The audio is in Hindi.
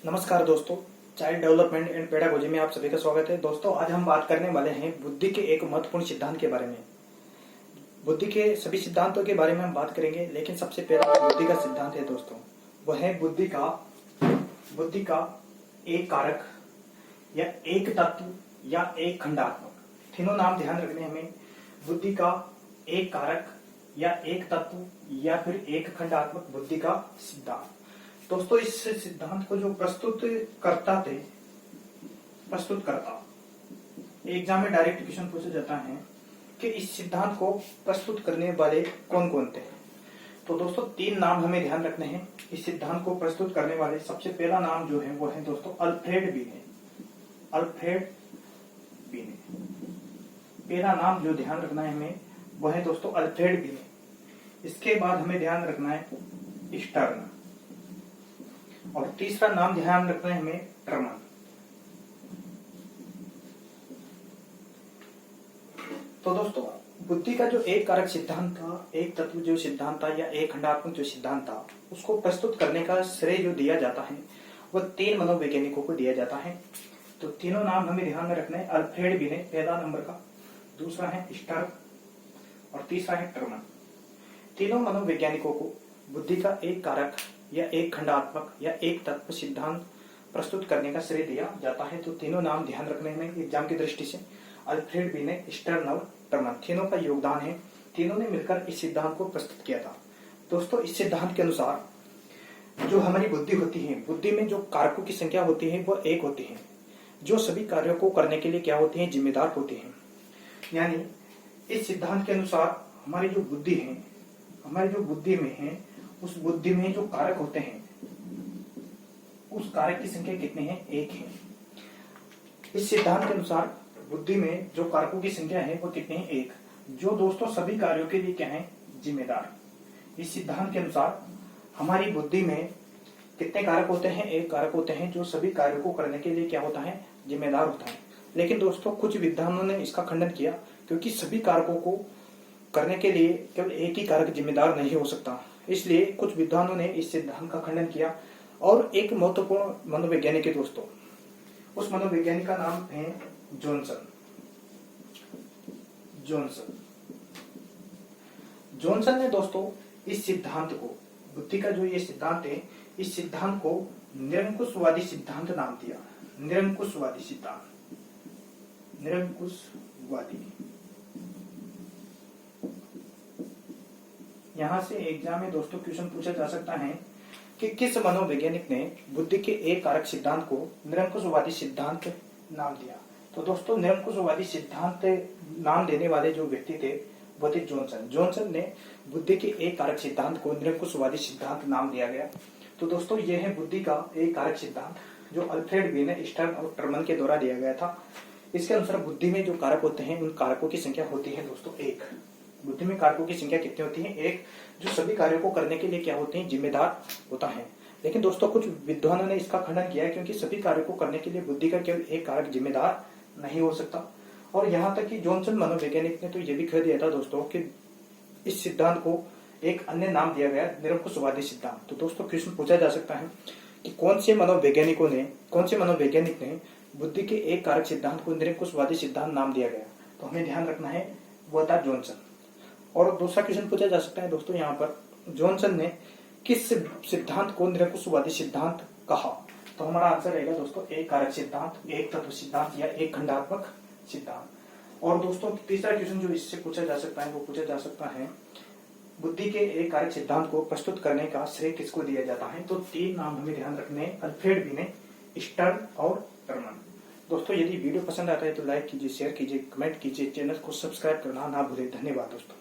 नमस्कार दोस्तों, चाइल्ड डेवलपमेंट एंड पेडागोजी में आप सभी का स्वागत है। दोस्तों, आज हम बात करने वाले हैं बुद्धि के एक महत्वपूर्ण सिद्धांत के बारे में। बुद्धि के सभी सिद्धांतों के बारे में हम बात करेंगे, लेकिन सबसे पहला बुद्धि का सिद्धांत है दोस्तों, वह है बुद्धि का एक कारक या एक तत्व या एक खंडात्मक। तीनों नाम ध्यान रखने हमें। बुद्धि का एक कारक या एक तत्व या फिर एक खंडात्मक बुद्धि का सिद्धांत। दोस्तों, इस सिद्धांत को जो प्रस्तुत करता एग्जाम में डायरेक्ट क्वेश्चन पूछा जाता है कि इस सिद्धांत को प्रस्तुत करने वाले कौन कौन थे। तो दोस्तों, तीन नाम हमें ध्यान रखने हैं इस सिद्धांत को प्रस्तुत करने वाले। सबसे पहला नाम जो है वो है दोस्तों अल्फ्रेड बीने। पहला नाम जो ध्यान रखना है हमें वो है दोस्तों अल्फ्रेड बीने। इसके बाद हमें ध्यान रखना है स्टर्न, और तीसरा नाम ध्यान रखना है हमें टर्मन। तो दोस्तों, बुद्धि का जो एक कारक सिद्धांत था, एक तत्व जो सिद्धांत था या एक खंडात्मक जो सिद्धांत था, उसको प्रस्तुत करने का श्रेय जो दिया जाता है वो तीन मनोवैज्ञानिकों को दिया जाता है। तो तीनों नाम हमें ध्यान में रखना है। अल्फ्रेड बीने पहला नंबर का, दूसरा है स्टर्न और तीसरा है टर्मन। तीनों मनोवैज्ञानिकों को बुद्धि का एक कारक या एक खंडात्मक या एक तत्व सिद्धांत प्रस्तुत करने का श्रेय दिया जाता है। तो तीनों नाम ध्यान रखने में एग्जाम की दृष्टि से, अल्फ्रेड बीने, स्टर्न और टर्मन, तीनों का योगदान है। तीनों ने मिलकर इस सिद्धांत को प्रस्तुत किया था। दोस्तों, इस सिद्धांत के अनुसार जो हमारी बुद्धि होती है, बुद्धि में जो कारकों की संख्या होती है वो एक होती है, जो सभी कार्यों को करने के लिए क्या होती है, जिम्मेदार होती है। यानी इस सिद्धांत के अनुसार हमारी जो बुद्धि है, हमारी जो बुद्धि में है, उस बुद्धि में जो कारक होते हैं, उस कारक की संख्या कितने हैं? एक है। इस सिद्धांत के अनुसार बुद्धि में जो कारकों की संख्या है वो कितने हैं? एक, जो दोस्तों सभी कार्यों के लिए क्या है? जिम्मेदार। इस सिद्धांत के अनुसार हमारी बुद्धि में कितने कारक होते हैं? एक कारक होते हैं जो सभी कार्यों को करने के लिए क्या होता है? जिम्मेदार होता है। लेकिन दोस्तों, कुछ विद्वानों ने इसका खंडन किया, क्योंकि सभी कारकों को करने के लिए केवल एक ही कारक जिम्मेदार नहीं हो सकता। इसलिए कुछ विद्वानों ने इस सिद्धांत का खंडन किया, और एक महत्वपूर्ण मनोवैज्ञानिक है दोस्तों, उस मनोवैज्ञानिक का नाम है जॉनसन ने दोस्तों इस सिद्धांत को, बुद्धि का जो ये सिद्धांत है, इस सिद्धांत को निरंकुशवादी सिद्धांत नाम दिया। निरंकुशवादी। यहाँ से एग्जाम में दोस्तों क्वेश्चन पूछा जा सकता है कि किस मनोवैज्ञानिक ने बुद्धि के एक कारक सिद्धांत को निरंकुशवादी सिद्धांत नाम दिया। तो दोस्तों, निरंकुशवादी सिद्धांत नाम देने वाले जो व्यक्ति थे वो थे जॉनसन ने बुद्धि के एक कारक सिद्धांत को निरंकुशवादी सिद्धांत नाम दिया गया। तो दोस्तों, यह है बुद्धि का एक कारक सिद्धांत, जो अल्फ्रेड बीने, स्टर्न और टर्मन के द्वारा दिया गया था। इसके अनुसार बुद्धि में जो कारक होते हैं, उन कारकों की संख्या होती है दोस्तों एक। बुद्धि में कारकों की संख्या कितनी होती है? एक, जो सभी कार्यों को करने के लिए क्या होते हैं? जिम्मेदार होता है। लेकिन दोस्तों, कुछ विद्वानों ने इसका खंडन किया है, क्योंकि सभी कार्यों को करने के लिए बुद्धि का केवल एक कारक जिम्मेदार नहीं हो सकता। और यहाँ तक कि जॉनसन मनोवैज्ञानिक ने तो यह भी कह दिया था दोस्तों कि इस सिद्धांत को एक अन्य नाम दिया गया, निरंकुशवादी सिद्धांत। तो दोस्तों, क्वेश्चन पूछा जा सकता है कि कौन से मनोवैज्ञानिक ने बुद्धि के एक कारक सिद्धांत को निरंकुशवादी सिद्धांत नाम दिया गया। तो हमें ध्यान रखना है वो था जॉनसन। और दूसरा क्वेश्चन पूछा जा सकता है दोस्तों, यहाँ पर जॉनसन ने किस सिद्धांत को निरंकुशवादी सिद्धांत कहा। तो हमारा आंसर रहेगा दोस्तों एक कारक सिद्धांत, एक तत्व सिद्धांत या एक खंडात्मक सिद्धांत। और दोस्तों, तीसरा क्वेश्चन जो इससे पूछा जा सकता है वो पूछा जा सकता है, बुद्धि के एक कारक सिद्धांत को प्रस्तुत करने का श्रेय किसको दिया जाता है। तो तीन नाम हमें ध्यान रखने हैं, अल्फ्रेड बीने, स्टर्न और टर्मन। दोस्तों, यदि वीडियो पसंद आता है तो लाइक कीजिए, शेयर कीजिए, कमेंट कीजिए, चैनल को सब्सक्राइब करना ना भूलें। धन्यवाद दोस्तों।